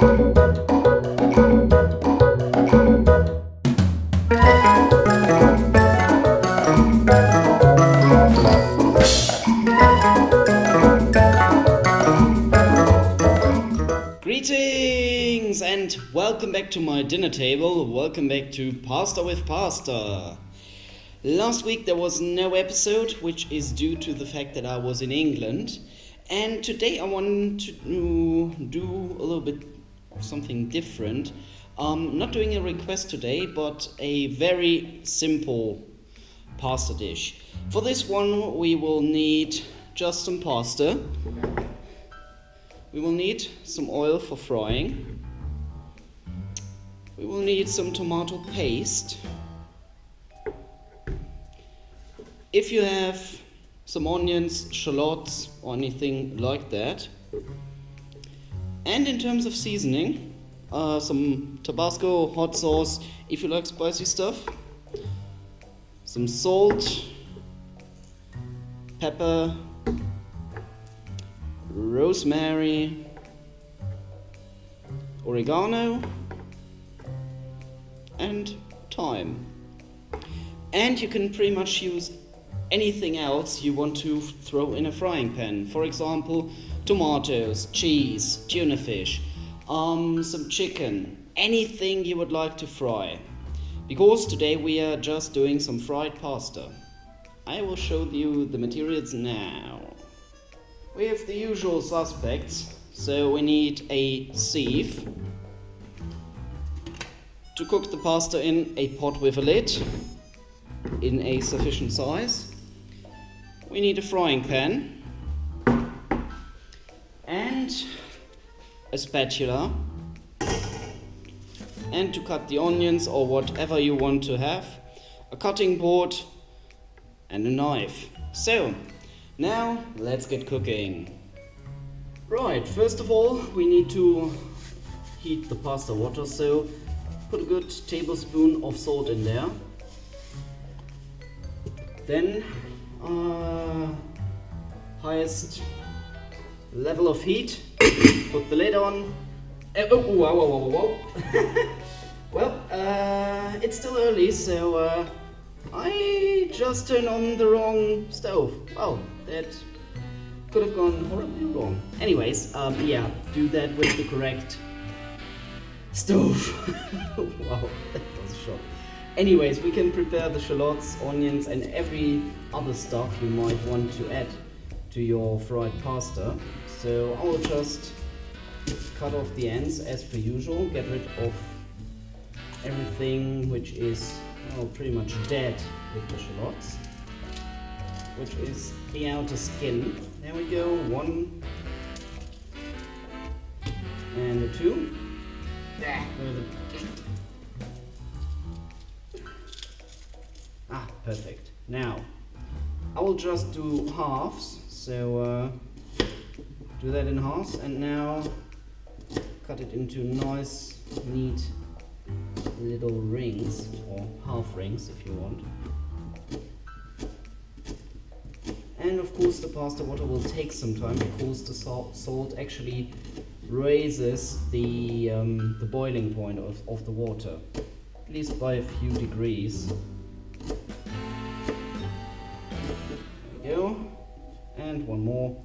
Greetings and welcome back to my dinner table. Welcome back to Pasta with Pasta. Last week there was no episode, which is due to the fact that I was in England. And today I want to do a little bit of something different. Not doing a request today, but a very simple pasta dish. For this one we will need just some pasta. We will need some oil for frying. We will need some tomato paste. If you have some onions, shallots, or anything like that. And in terms of seasoning, some tabasco, hot sauce, if you like spicy stuff. Some salt, pepper, rosemary, oregano, and thyme. And you can pretty much use anything else you want to throw in a frying pan. For example, tomatoes, cheese, tuna fish, some chicken, anything you would like to fry. Because today we are just doing some fried pasta. I will show you the materials now. We have the usual suspects, so we need a sieve to cook the pasta in a pot with a lid in a sufficient size. We need a frying pan and a spatula, and to cut the onions or whatever you want to have, a cutting board and a knife. So now, let's get cooking. Right, first of all, we need to heat the pasta water, so put a good tablespoon of salt in there. Then, highest level of heat, put the lid on. Whoa. Well, it's still early, so I just turned on the wrong stove. Oh, that could have gone horribly wrong. Anyways, yeah, do that with the correct stove. Wow, that was a shock. Anyways, we can prepare the shallots, onions, and every other stuff you might want to add to your fried pasta. So I will just cut off the ends as per usual, get rid of everything which is pretty much dead with the shallots, which is the outer skin. There we go, 1 and a 2. Perfect. Now, I will just do halves, so do that in halves, and now cut it into nice, neat little rings, or half rings if you want. And of course the pasta water will take some time because the salt actually raises the boiling point of the water, at least by a few degrees. There we go. And one more.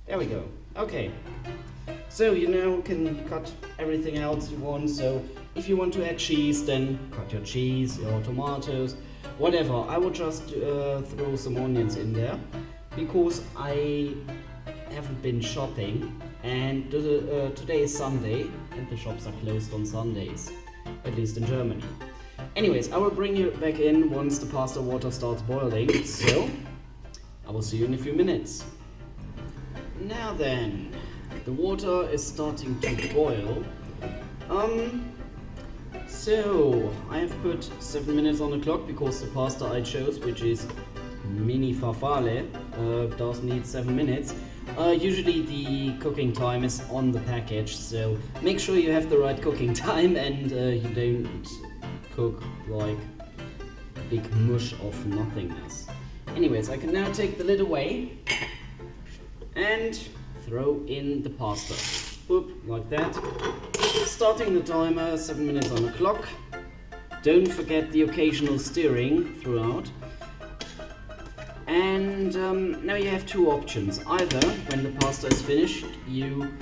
There we go. Okay. So you now can cut everything else you want. So if you want to add cheese, then cut your cheese, your tomatoes, whatever. I will just throw some onions in there because I haven't been shopping, and today is Sunday and the shops are closed on Sundays, at least in Germany. Anyways, I will bring you back in once the pasta water starts boiling, so I will see you in a few minutes. Now then, the water is starting to boil. So I have put 7 minutes on the clock because the pasta I chose, which is mini farfalle, does need 7 minutes. Usually the cooking time is on the package, so make sure you have the right cooking time and you don't cook like a big mush of nothingness. Anyways, I can now take the lid away and throw in the pasta. Boop, like that. Starting the timer, 7 minutes on the clock. Don't forget the occasional stirring throughout. And now you have two options. Either when the pasta is finished, you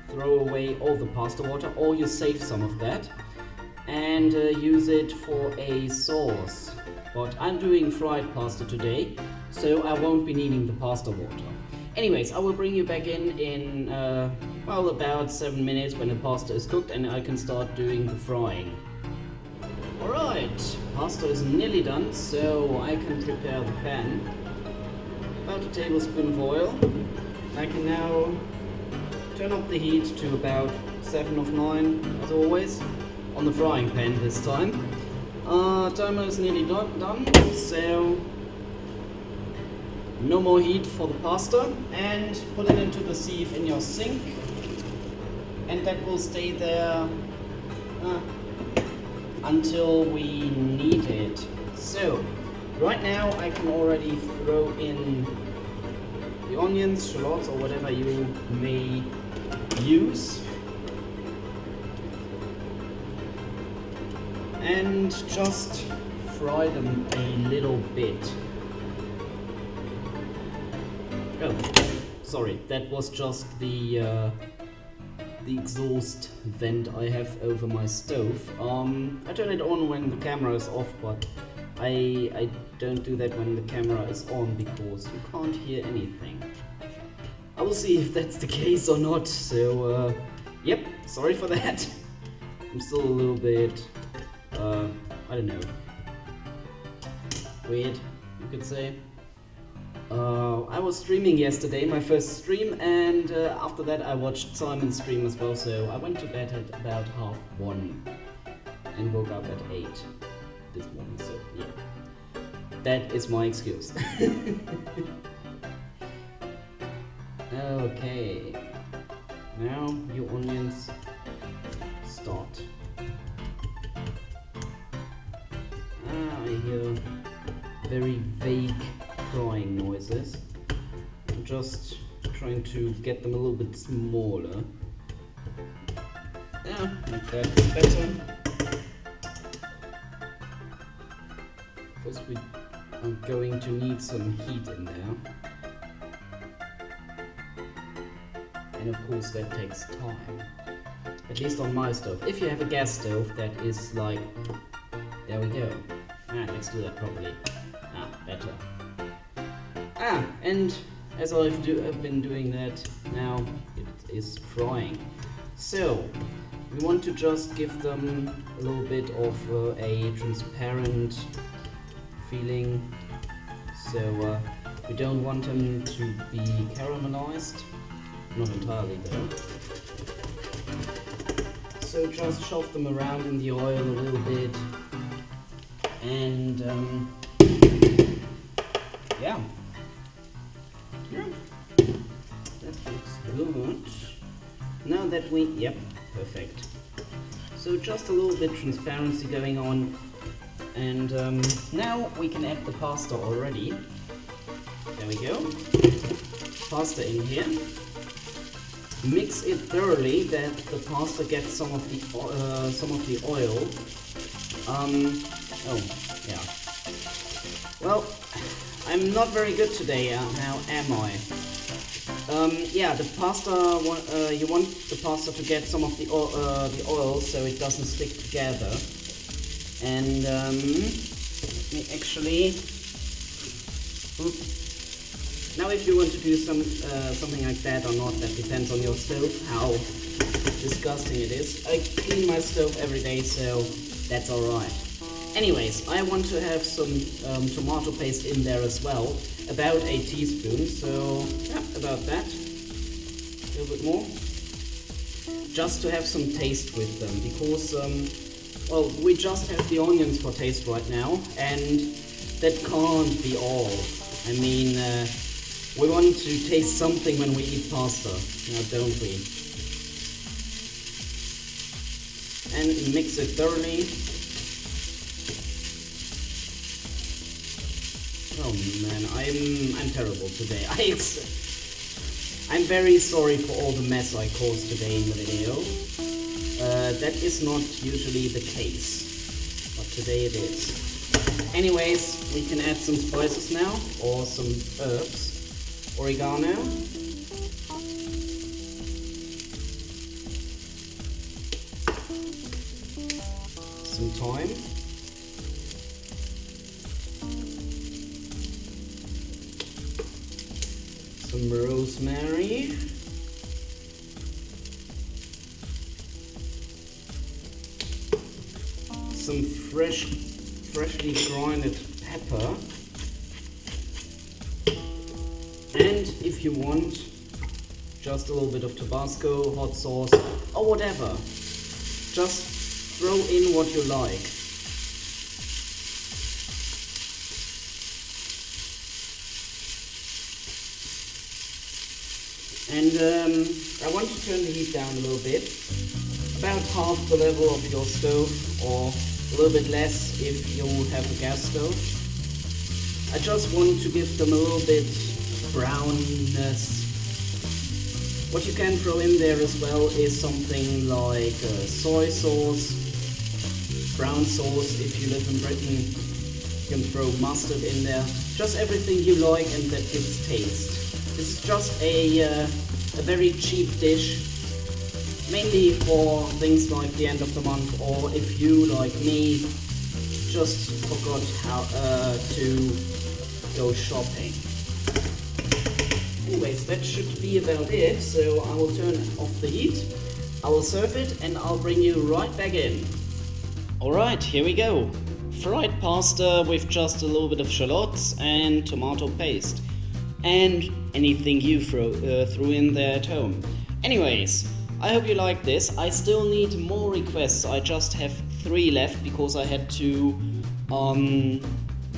throw away all the pasta water, or you save some of that and use it for a sauce. But I'm doing fried pasta today, so I won't be needing the pasta water. Anyways, I will bring you back in well, about 7 minutes when the pasta is cooked and I can start doing the frying. Alright, pasta is nearly done, so I can prepare the pan. About a tablespoon of oil. I can now turn up the heat to about 7 of 9, as always, on the frying pan this time. Timer is nearly done, so no more heat for the pasta, and put it into the sieve in your sink, and that will stay there until we need it. So right now I can already throw in the onions, shallots, or whatever you may use, and just fry them a little bit. Oh, sorry, that was just the exhaust vent I have over my stove. I turn it on when the camera is off, but I don't do that when the camera is on because you can't hear anything. I will see if that's the case or not, so yep, sorry for that. I'm still a little bit, I don't know, weird, you could say. I was streaming yesterday, my first stream, and after that I watched Simon's stream as well, so I went to bed at about 1:30 and woke up at 8 this morning, so yeah. That is my excuse. Okay, now your onions start. I hear very vague frying noises. I'm just trying to get them a little bit smaller. Yeah, like that is better. Because we are going to need some heat in there. And of course that takes time. At least on my stove. If you have a gas stove, that is like... There we go. Let's do that properly. Better. And as I've been doing that, now it is frying. So, we want to just give them a little bit of a transparent feeling. So, we don't want them to be caramelized. Not entirely though. So just shove them around in the oil a little bit. And yeah. That looks good. Now that we, yep, perfect. So just a little bit transparency going on, and now we can add the pasta already. There we go. Pasta in here. Mix it thoroughly that the pasta gets some of the oil. Oh yeah. Well, I'm not very good today now, am I? Yeah, the pasta. You want the pasta to get some of the oil so it doesn't stick together. And let me actually. Now, if you want to do something like that or not, that depends on your stove, how disgusting it is. I clean my stove every day, so that's alright. Anyways, I want to have some tomato paste in there as well, about a teaspoon, so yeah, about that, a little bit more, just to have some taste with them, because, well, we just have the onions for taste right now, and that can't be all. I mean, we want to taste something when we eat pasta, now don't we? And mix it thoroughly. Oh man, I'm terrible today. I'm very sorry for all the mess I caused today in the video. That is not usually the case, but today it is. Anyways, we can add some spices now, or some herbs. Oregano. Some thyme. Some rosemary. Some freshly grinded pepper. And if you want, just a little bit of Tabasco, hot sauce, or whatever. Just throw in what you like. And I want to turn the heat down a little bit, about half the level of your stove, or a little bit less if you have a gas stove. I just want to give them a little bit brownness. What you can throw in there as well is something like soy sauce, brown sauce. If you live in Britain, you can throw mustard in there. Just everything you like and that gives taste. This is just a very cheap dish, mainly for things like the end of the month, or if you, like me, just forgot how to go shopping. Anyways, that should be about it, so I will turn off the heat, I will serve it, and I'll bring you right back in. Alright, here we go. Fried pasta with just a little bit of shallots and tomato paste. And anything you threw in there at home. Anyways, I hope you like this. I still need more requests. I just have 3 left because I had to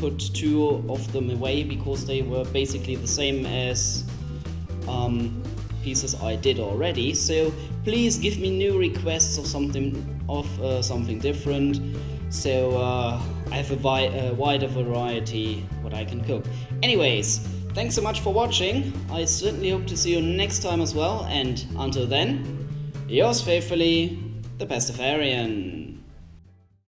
put 2 of them away because they were basically the same as pieces I did already. So please give me new requests of something different. So I have a wider variety what I can cook. Anyways, thanks so much for watching. I certainly hope to see you next time as well. And until then, yours faithfully, the Pastafarian.